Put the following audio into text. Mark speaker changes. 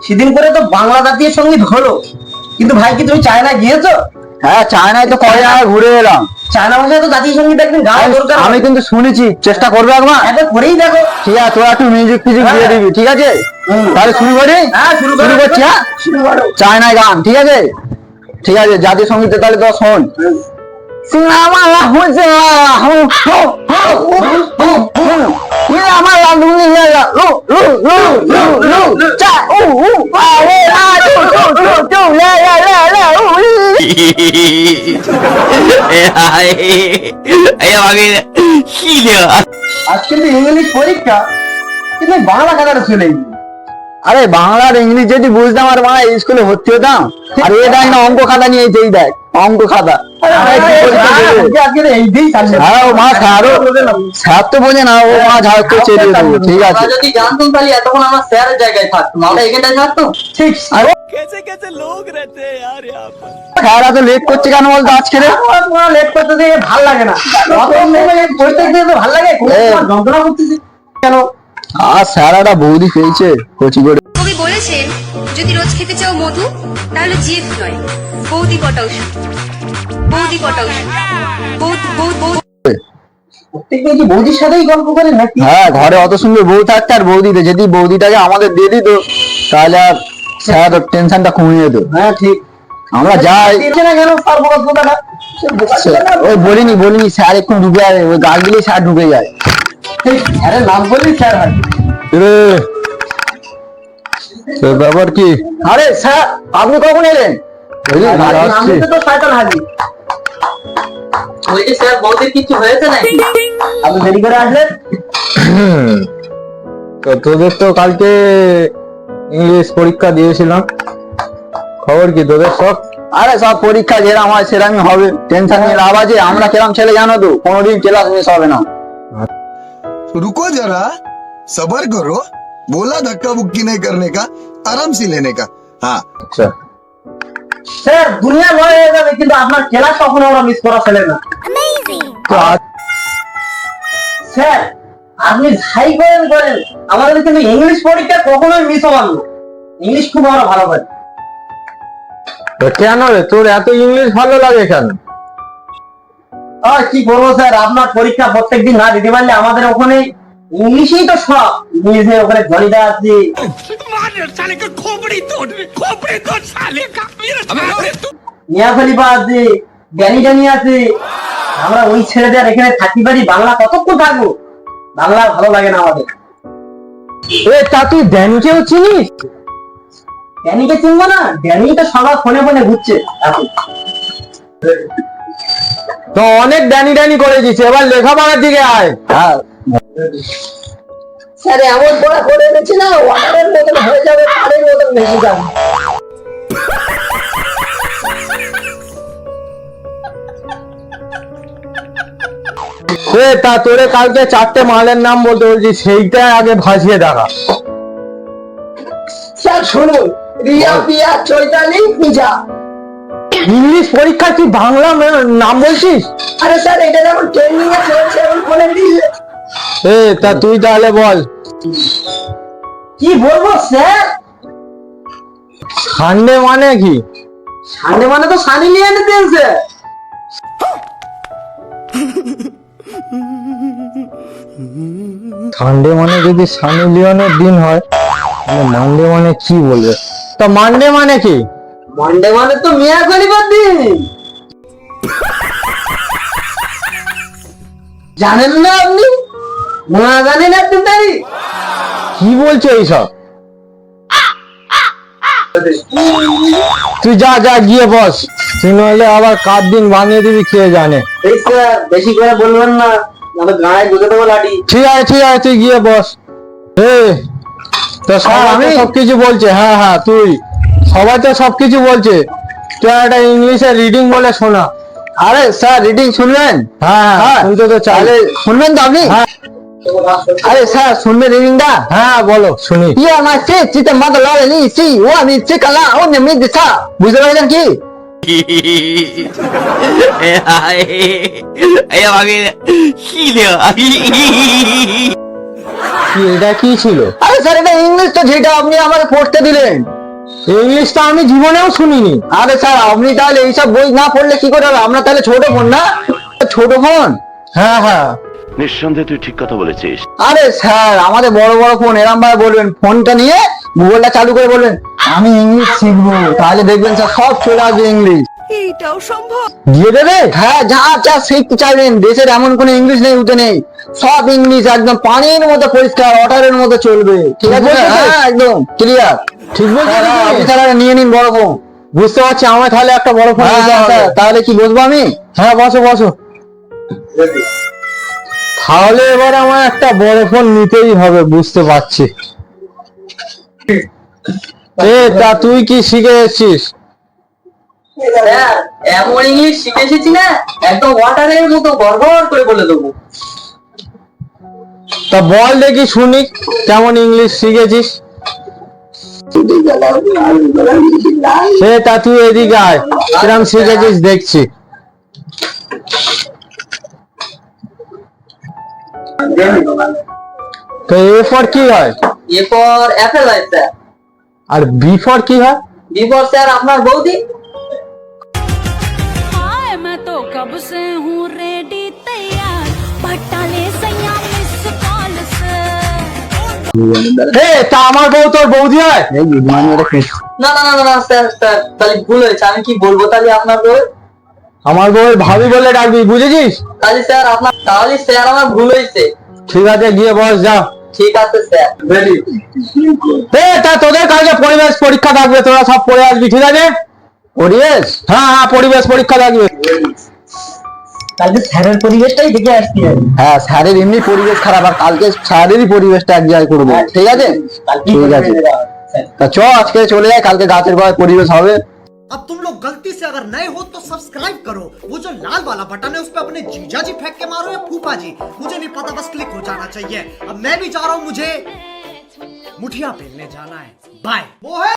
Speaker 1: সেদিন করে তো বাংলা জাতীয় সঙ্গীত হলো, কিন্তু ভাই কি তুমি চায়না গিয়েছো?
Speaker 2: হ্যাঁ, চায়নায় তো কয় জায়গায় ঘুরে এলাম।
Speaker 1: চায়না ভাষায় তো জাতীয় সঙ্গীত একদিন গাওয়া দরকার।
Speaker 2: আমি কিন্তু শুনেছি, চেষ্টা করবে একবার।
Speaker 1: একবার করেই দেখো।
Speaker 2: ঠিক আছে, তোরা একটু মিউজিক ফিউজিক দিয়ে দিবি, ঠিক আছে? তাহলে শুরু করি।
Speaker 1: হ্যাঁ, শুরু
Speaker 2: করছি। হ্যাঁ,
Speaker 1: শুরু করো।
Speaker 2: চায়নায় গান, ঠিক আছে? ঠিক আছে, জাতীয় সঙ্গীতে তাহলে তো শোন।
Speaker 1: আজকে তো ইংলিশ পরীক্ষা, কিন্তু বাংলা খাতাটা শুনে।
Speaker 2: আরে বাংলার ইংলিশ যদি বুঝতাম আর বাংলা স্কুলে ভর্তি হতাম। আর এটা না অঙ্ক খাতা নিয়ে এই দেখ, অঙ্ক খাতা। হ্যাঁ, ও মা স্যারও স্যার তো বোঝে না, ও মা ঝাড় করে চেয়ে দেবো। ঠিক আছে,
Speaker 1: যদি জানতাম তাহলে এতক্ষণ আমার স্যারের জায়গায় থাকতাম, আমরা এখানটায় থাকতাম। ঠিক।
Speaker 3: कैसे कैसे लोग रहते हैं यार यहाँ पर।
Speaker 2: স্যার এত লেট করছে কেন বলতো আজকে রে?
Speaker 1: লেট করতে দিয়ে ভাল লাগে না, পড়তে গিয়ে তো ভাল লাগে, যন্ত্রণা করতেছি কেন?
Speaker 2: আর স্যার একটা বৌদি পেয়েছে কচি করে।
Speaker 4: কবি বলেছেন, যদি রোজ খেতে চাও মধু, তাহলে জিদ নয়, বৌদি পটাও শুধু, বৌদি পটাও শুধু,
Speaker 1: প্রত্যেকদিন কি বৌদির সাথেই গল্প করে নাকি?
Speaker 2: হ্যাঁ, ঘরে অত সুন্দর বউ থাকতে আর বৌদিতে যদি বৌদিটাকে আমাদের দিয়ে দিত তাহলে আর স্যার টেনশনটা কমে যেত।
Speaker 1: হ্যাঁ ঠিক।
Speaker 2: আমরা যাই।
Speaker 1: না কেন সর্বগতটা
Speaker 2: ওই বলিনি স্যার একটু ঢুকে যায়, ওই গাছ দিলেই স্যার ঢুকে যায়।
Speaker 1: আরে নাম বললি স্যার হয়।
Speaker 2: ব্যাপার কি? আরে স্যার, আপনি কখন এলেন?
Speaker 1: আমি তো শয়তান হাজি। বলছি স্যার, বৌদির কিছু হয়েছে নাকি? আপনি দেরি করে আসলেন।
Speaker 2: তো তোদের তো কালকে ইংলিশ পরীক্ষা দিয়েছিলাম, খবর কি তোদের সব? আরে সব পরীক্ষা যেরাম হয় সেরামই হবে, টেনশন নিয়ে লাভ আছে। আমরা কেরাম ছেলে জানো তো, কোনোদিন ক্লাস মিস হবে না।
Speaker 5: रुको जरा, सबर करो। बोला धक्का बुक्की नहीं करने का, आराम से लेने का। हाँ,
Speaker 2: আচ্ছা,
Speaker 1: স্যার দুনিয়া ভয় হয়ে যাবে, কিন্তু আপনার ক্লাস কখনো আমরা মিস করা ফেলে না।
Speaker 2: তো
Speaker 1: স্যার আপনি যাই করেন, আমাদের কিন্তু ইংলিশ পরীক্ষা কখনোই মিস হবার না। ইংলিশ খুব আমরা ভালো পারি।
Speaker 2: কেন রে, তোর এত ইংলিশ ভালো লাগে কেন?
Speaker 1: কি করবো স্যার, আপনার পরীক্ষা প্রত্যেকদিন না দিতে পারলে আমাদের ওখানে ইংলিশেই তো সব। ইংলিশে ওখানে জনিদা আছে, মিয়া খলিফা আছে, জ্ঞানী জানি আছে। আমরা ওই ছেলেদের এখানে থাকতে পারি, বাংলা কতক্ষণ থাকবো? বাংলা ভালো লাগে না আমাদের।
Speaker 2: তা তুই ড্যানিকেও চিনিস?
Speaker 1: ড্যানিকে চিনবো না? ড্যানি তো সবার ফোনে ঘুরছে এখন।
Speaker 2: তো অনেক ড্যানি করে দিচ্ছে, এবার লেখাপড়ার দিকে আয়।
Speaker 1: স্যার এমন পড়া করে এনেছি না, ওয়াটারের মতন হয়ে যাবে, পানির মতন ভেসে যাবে।
Speaker 2: তা তোরে কালকে 4টে মালের নাম বলতে বলছি, সেইটা আগে ভাসিয়ে দেখা।
Speaker 1: স্যার শুনুন, রিয়া, পিয়া, চৈতালি, পিজা।
Speaker 2: ইংলিশ পরীক্ষা তুই বাংলা নাম বলছিস?
Speaker 1: আরে স্যার এটা যেমন ট্রেনিং এ চলছে, এখন ফোনে দিলে।
Speaker 2: তা তুই তাহলে বল।
Speaker 1: কি বলবো স্যার?
Speaker 2: সানডে মানে কি?
Speaker 1: সানডে মানে তো সানি লিওনে দিয়েছে।
Speaker 2: সানডে মানে যদি সানি লিওনের দিন হয়, তাহলে মানডে মানে কি বলবে? তা মানডে মানে কি?
Speaker 1: মানডে মানে তো মিয়া খলিফার দিন। জানেন না আপনি? না জানেন আপনি তাই?
Speaker 2: কি বলছো এইসব? তুই যা গিয়ে বস, তুই নইলে আবার কার দিন বানিয়ে দিবি কে জানে।
Speaker 1: এই স্যার বেশি করে বলবেন না, আমাদের গায়ে বুঝে দেবো লাঠি।
Speaker 2: ঠিক আছে তুই গিয়ে বস। তো স্যার আমি সবকিছু বলছে। হ্যাঁ তুই, সবাই তো সবকিছু বলছে, তুই একটা ইংলিশে রিডিং বলে শোনা। আরে স্যার রিডিং শুনবেন? হ্যাঁ শুনতে তো চাইলে শুনবেন তো আপনি? আরে স্যার শুনবেন রিডিংটা? হ্যাঁ বলো শুনি। ইয়া মাই ফেস চিতে মাদা লালে নি সি ও আমি চিকালা ও নে মি দিছা, বুঝতে পারলেন কি?
Speaker 3: 哎呀妈逼的，细的。
Speaker 2: কি এটা কি ছিল?
Speaker 1: আরে স্যার এটা ইংলিশ তো, যেটা আপনি আমাকে পড়তে দিলেন।
Speaker 2: ইংলিশটা আমি জীবনেও শুনিনি।
Speaker 1: আরে স্যার আপনি তাহলে এইসব বই না পড়লে কি করে হবে? আমরা তাহলে ছোট ফোন না, ছোট ফোন।
Speaker 2: হ্যাঁ হ্যাঁ,
Speaker 6: নিঃসন্দেহে তুই ঠিক কথা বলেছিস।
Speaker 1: আরে স্যার আমাদের বড় বড় ফোন এরম ভাবে বলবেন, ফোনটা নিয়ে গুগলটা চালু করে বলবেন আমি ইংলিশ শিখবো, তাহলে দেখবেন স্যার সব চলে আসবে ইংলিশ।
Speaker 2: দিয়ে দেবে?
Speaker 1: হ্যাঁ, যা যা শিখতে চাইবেন, দেশের এমন কোনো ইংলিশ নেই উঠে নেই, সব ইংলিশ একদম পানির মতো পরিষ্কার, ওয়াটারের মতো চলবে। ঠিক আছে?
Speaker 2: ঠিক বলছো তো?
Speaker 1: হ্যাঁ একদম ক্লিয়ার।
Speaker 2: ঠিক বলছো তো তুমি?
Speaker 1: আপনি তাহলে নিয়ে নিন বড় ফোন।
Speaker 2: বুঝতে পারছি, আমার তাহলে একটা বড় ফোন
Speaker 1: হ্যাঁ
Speaker 2: নিতে হবে।
Speaker 1: স্যার, তাহলে কি বসবো আমি?
Speaker 2: হ্যাঁ বসো বসো। তাহলে এবার আমার একটা বড় ফোন নিতেই হবে, বুঝতে পারছি। তা তুই কি শিখে এসেছিস?
Speaker 1: স্যার এমন ইংলিশ শিখে এসেছি না, একদম ওয়াটারের মতো গড়গড় করে বলে দেবো।
Speaker 2: তা বল দেখি শুনি, কেমন ইংলিশ শিখেছিস? তা তুই এদিকে আয়, কিরম শিখেছিস দেখছি। তো এ ফর কি হয়?
Speaker 1: এরপর অ্যাপেল হয় স্যার।
Speaker 2: আর বি ফর কি হয়?
Speaker 1: বিফোর স্যার আপনার বৌদি।
Speaker 7: हाय मैं तो कब से हूँ रेडी तैयार भट्टाले सैया मिस कॉल से
Speaker 2: তা আমার বউ তোর বৌদি হয়?
Speaker 1: না না না না না স্যার, স্যার তাহলে ভুল হয়েছে, আমি কি বলবো তাহলে আপনার বউ?
Speaker 2: আমার বউ ভাবি বলে ডাকবি, বুঝেছিস?
Speaker 1: তাহলে স্যার আপনার, তাহলে স্যার আমার ভুল হয়েছে।
Speaker 2: ঠিক আছে, গিয়ে বস যা।
Speaker 1: ঠিক আছে স্যার।
Speaker 2: তা তোদের কাছে পরিবেশ পরীক্ষা থাকবে, তোরা সব পড়ে আসবি, ঠিক আছে?
Speaker 1: পরিবেশ?
Speaker 2: হ্যাঁ হ্যাঁ, পরিবেশ পরীক্ষা থাকবে।
Speaker 1: কালকে স্যারের পরিবেশটাই দেখে আসছি। হ্যাঁ স্যারের এমনি পরিবেশ খারাপ, আর কালকে স্যারেরই পরিবেশটা এক জায়গায় করবো। ঠিক আছে ঠিক আছে, তা চ আজকে চলে যায়, কালকে গাছের গোড়ায় পরিবেশ হবে।
Speaker 8: अब तुम लोग गलती से अगर नए हो तो सब्सक्राइब करो, वो जो लाल वाला बटन है उस पे अपने जीजा जी फेंक के मारो या फूफा जी, मुझे नहीं पता, बस क्लिक हो जाना चाहिए। अब मैं भी जा रहा हूं, मुझे मुठिया बेलने जाना है। बाय। वो है